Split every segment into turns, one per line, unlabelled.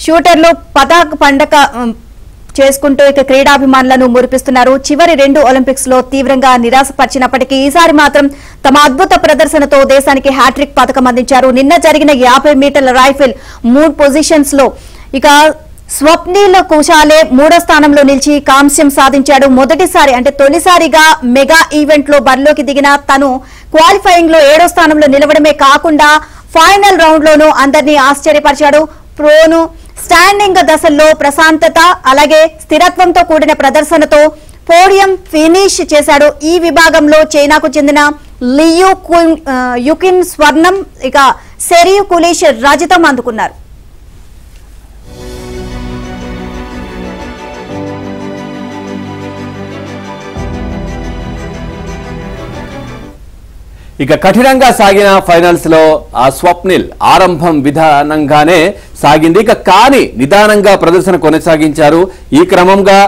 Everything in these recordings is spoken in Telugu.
షూటర్లు పతాక పండగ చేసుకుంటూ ఇక క్రీడాభిమానులను మురిపిస్తున్నారు. చివరి 2 ఒలింపిక్స్ లో తీవ్రంగా నిరాశపరిచినప్పటికీ ఈసారి మాత్రం తమ అద్భుత ప్రదర్శనతో దేశానికి హ్యాట్రిక్ పథకం అందించారు. నిన్న జరిగిన 50 మీటర్ల రైఫిల్ 3 పొజిషన్స్ లో ఇక స్వప్నిల్ కుశాలే 3వ స్థానంలో నిలిచి కాంస్యం సాధించాడు. మొదటిసారి అంటే తొలిసారిగా మెగా ఈవెంట్ లో బరిలోకి దిగిన తను క్వాలిఫైయింగ్ లో 7వ స్థానంలో నిలవడమే కాకుండా ఫైనల్ రౌండ్ లోనూ అందరినీ ఆశ్చర్యపరిచాడు. ప్రోను స్టాండింగ్ దశల్లో ప్రశాంతత అలాగే స్థిరత్వంతో కూడిన ప్రదర్శనతో పోడియం ఫినిష్ చేశాడు. ఈ విభాగంలో చైనాకు చెందిన లియు యుకిన్ స్వర్ణం ఇక సెరియు కులీష్ రజతం అందుకున్నారు.
ఇక కఠినంగా సాగిన ఫైనల్స్ లో ఆ స్వప్నిల్ ఆరంభం విధానంగానే సాగింది. కానీ నిదానంగా ప్రదర్శన కొనసాగించారు. ఈ క్రమంగా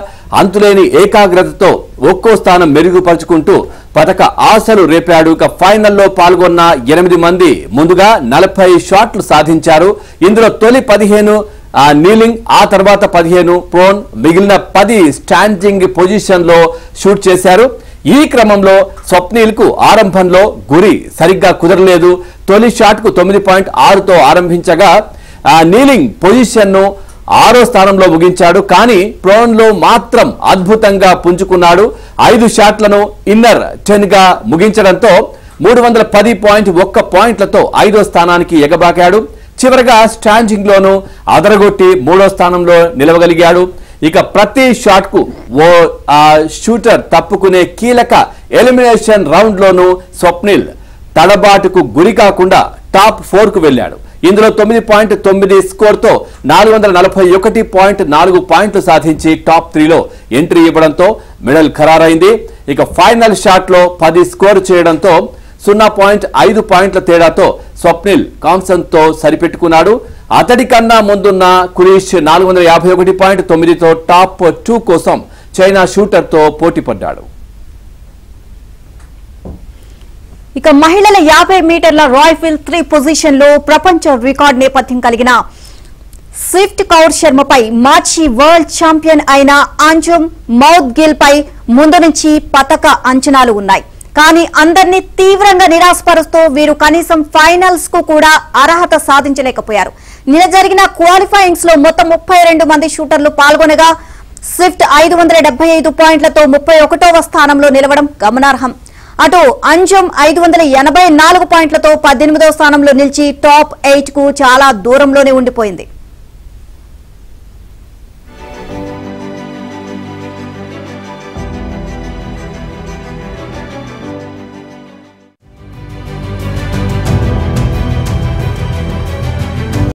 అంతులేని ఏకాగ్రతతో ఒక్కో స్థానం మెరుగుపరుచుకుంటూ పతక ఆశలు రేపాడు. ఇక ఫైనల్లో పాల్గొన్న 8 మంది ముందుగా 40 షాట్లు సాధించారు. ఇందులో తొలి 15 నీలింగ్, ఆ తర్వాత 15 ప్రోన్, మిగిలిన 10 స్టాండింగ్ పొజిషన్ లో షూట్ చేశారు. ఈ క్రమంలో స్వప్నిల్ కు ఆరంభంలో గురి సరిగ్గా కుదరలేదు. తొలి షాట్ కు 9.6తో ఆరంభించగా నీలింగ్ పొజిషన్ ను 6వ స్థానంలో ముగించాడు. కానీ ప్రోన్ లో మాత్రం అద్భుతంగా పుంజుకున్నాడు. 5 షాట్లను ఇన్నర్ 10 గా ముగించడంతో 310.1 పాయింట్లతో 5వ స్థానానికి ఎగబాకాడు. చివరగా స్టాండింగ్ లోను అదరగొట్టి 3వ స్థానంలో నిలవగలిగాడు. ఇక ప్రతి షాట్ కు ఓ షూటర్ తప్పుకునే కీలక ఎలిమినేషన్ రౌండ్ లోను స్వప్నిల్ తడబాటుకు గురి కాకుండా టాప్ 4 కు వెళ్లాడు. ఇందులో 9.9 స్కోర్ తో 441.4 పాయింట్లు సాధించి టాప్ 3లో ఎంట్రీ ఇవ్వడంతో మెడల్ ఖరారైంది. ఇక ఫైనల్ షాట్ లో 10 స్కోర్ చేయడంతో 0.5 పాయింట్ల తేడాతో స్వప్నిల్ కాంస్యంతో సరిపెట్టుకున్నాడు. అతడి కన్నా ముందున్న కులీష్ 451.9తో టాప్ 2 కోసం చైనా షూటర్ తో పోటీ పడ్డాడు.
ఇక మహిళల 50 మీటర్ల రైఫిల్ 3 పొజిషన్ లో ప్రపంచ రికార్డ్ నేపథ్యం కలిగిన స్విఫ్ట్ కౌర్ శర్మపై మాజీ వరల్డ్ ఛాంపియన్ అయిన అంజుమ్ మౌద్గిల్ పై ముందు నుంచి పతక అంచనాలు ఉన్నాయి. కానీ అందరినీ తీవ్రంగా నిరాశపరుస్తూ వీరు కనీసం ఫైనల్స్ కు కూడా అర్హత సాధించలేకపోయారు. నిన్న జరిగిన క్వాలిఫైయింగ్స్ లో మొత్తం 32 మంది షూటర్లు పాల్గొనగా స్విఫ్ట్ 575 పాయింట్లతో 31వ స్థానంలో నిలవడం గమనార్హం. అటు అంజుమ్ 584 పాయింట్లతో 18వ స్థానంలో నిలిచి టాప్ 8 కు చాలా దూరంలోనే ఉండిపోయింది.